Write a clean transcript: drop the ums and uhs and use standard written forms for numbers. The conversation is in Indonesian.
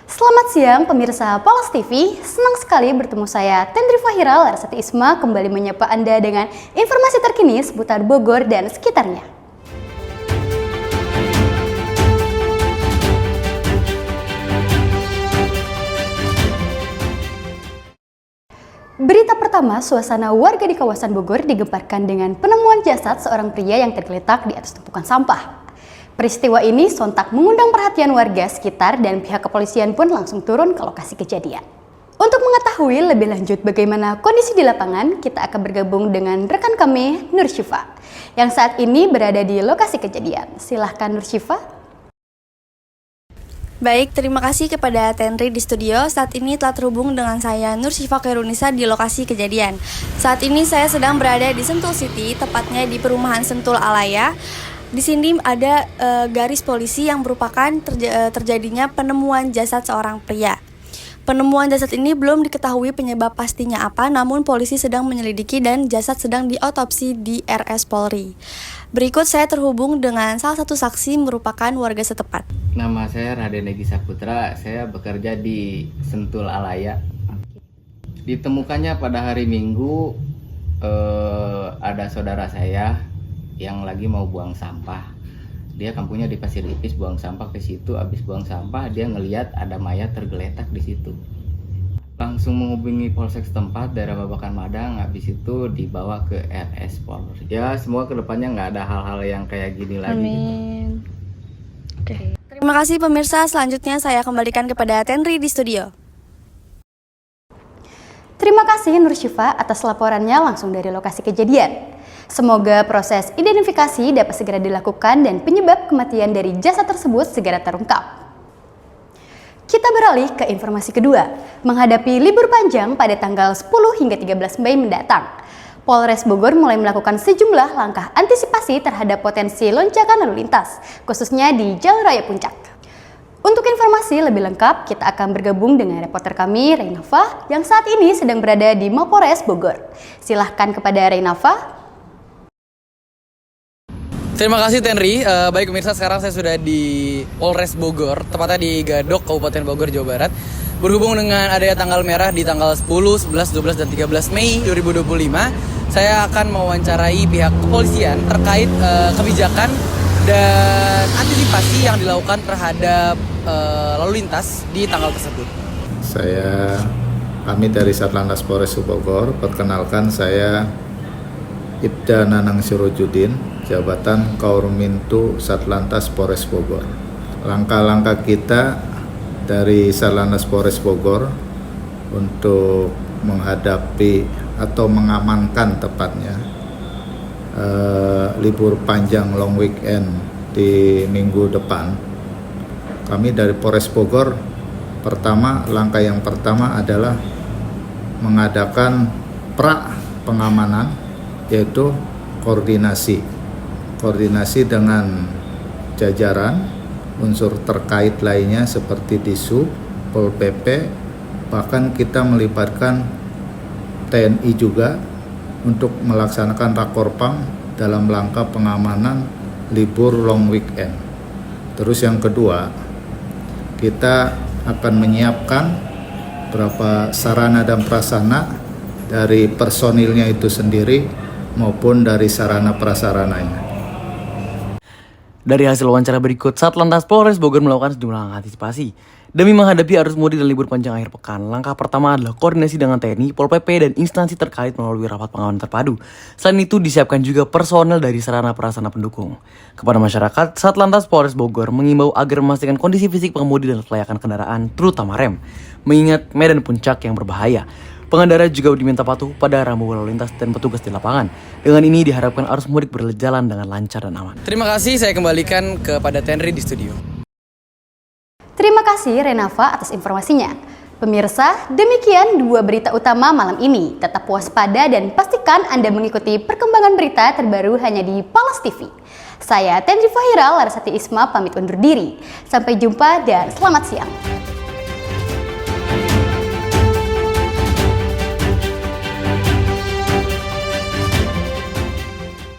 Selamat siang pemirsa Polos TV, senang sekali bertemu saya Tendri Fahira Larasati Isma kembali menyapa Anda dengan informasi terkini seputar Bogor dan sekitarnya. Berita pertama, suasana warga di kawasan Bogor digemparkan dengan penemuan jasad seorang pria yang tergeletak di atas tumpukan sampah. Peristiwa ini sontak mengundang perhatian warga sekitar dan pihak kepolisian pun langsung turun ke lokasi kejadian. Untuk mengetahui lebih lanjut bagaimana kondisi di lapangan, kita akan bergabung dengan rekan kami Nur Syifa yang saat ini berada di lokasi kejadian. Silahkan Nur Syifa. Baik, terima kasih kepada Tendri di studio. Saat ini telah terhubung dengan saya Nur Syifa Khairunisa di lokasi kejadian. Saat ini saya sedang berada di Sentul City, tepatnya di perumahan Sentul Alaya. Di sini ada garis polisi yang merupakan terjadinya penemuan jasad seorang pria. Penemuan jasad ini belum diketahui penyebab pastinya apa, namun polisi sedang menyelidiki dan jasad sedang diotopsi di RS Polri. Berikut saya terhubung dengan salah satu saksi merupakan warga setempat. Nama saya Raden Egi Saputra, saya bekerja di Sentul Alaya. Ditemukannya pada hari Minggu ada saudara saya yang lagi mau buang sampah. Dia kampungnya di Pasir Ipis, buang sampah ke situ. Habis buang sampah dia ngelihat ada mayat tergeletak di situ. Langsung menghubungi polsek setempat daerah Babakan Madang. Habis itu dibawa ke RS Polri. Ya semua kedepannya nggak ada hal-hal yang kayak gini lagi. Amin. Gitu. Oke. Terima kasih pemirsa. Selanjutnya saya kembalikan kepada Tendri di studio. Terima kasih Nur Syifa atas laporannya langsung dari lokasi kejadian. Semoga proses identifikasi dapat segera dilakukan dan penyebab kematian dari jasad tersebut segera terungkap. Kita beralih ke informasi kedua, menghadapi libur panjang pada tanggal 10 hingga 13 Mei mendatang. Polres Bogor mulai melakukan sejumlah langkah antisipasi terhadap potensi lonjakan lalu lintas, khususnya di Jalur Raya Puncak. Untuk informasi lebih lengkap, kita akan bergabung dengan reporter kami, Reynava, yang saat ini sedang berada di Mapores Bogor. Silahkan kepada Reynava. Terima kasih Tenri. Baik pemirsa, sekarang saya sudah di Polres Bogor, tepatnya di Gadok, Kabupaten Bogor, Jawa Barat. Berhubung dengan adanya tanggal merah di tanggal 10, 11, 12, dan 13 Mei 2025, saya akan mewawancarai pihak kepolisian terkait kebijakan dan antisipasi yang dilakukan terhadap lalu lintas di tanggal tersebut. Kami dari Satlantas Polres Bogor, perkenalkan saya Ibda Nanang Sirojudin, jabatan Kaurmintu Satlantas Polres Bogor. Langkah-langkah kita dari Satlantas Polres Bogor untuk menghadapi atau mengamankan tepatnya libur panjang long weekend di minggu depan. Kami dari Polres Bogor, langkah yang pertama adalah mengadakan pengamanan, yaitu koordinasi dengan jajaran unsur terkait lainnya seperti Disub, Pol PP, bahkan kita melibatkan TNI juga untuk melaksanakan rakorpam dalam rangka pengamanan libur long weekend. Terus yang kedua, kita akan menyiapkan beberapa sarana dan prasarana dari personilnya itu sendiri maupun dari sarana prasarananya. Dari hasil wawancara berikut, Satlantas Polres Bogor melakukan sejumlah langkah antisipasi demi menghadapi arus mudik dan libur panjang akhir pekan. Langkah pertama adalah koordinasi dengan TNI, Pol PP, dan instansi terkait melalui rapat pengawasan terpadu. Selain itu, disiapkan juga personel dari sarana prasarana pendukung. Kepada masyarakat, Satlantas Polres Bogor mengimbau agar memastikan kondisi fisik pengemudi dan kelayakan kendaraan, terutama rem, mengingat medan puncak yang berbahaya. Pengendara juga diminta patuh pada rambu lalu lintas dan petugas di lapangan. Dengan ini diharapkan arus mudik berjalan dengan lancar dan aman. Terima kasih, saya kembalikan kepada Tenri di studio. Terima kasih Renava atas informasinya. Pemirsa, demikian dua berita utama malam ini. Tetap waspada dan pastikan Anda mengikuti perkembangan berita terbaru hanya di Polos TV. Saya Tendri Fahira Larasati Isma pamit undur diri. Sampai jumpa dan selamat siang.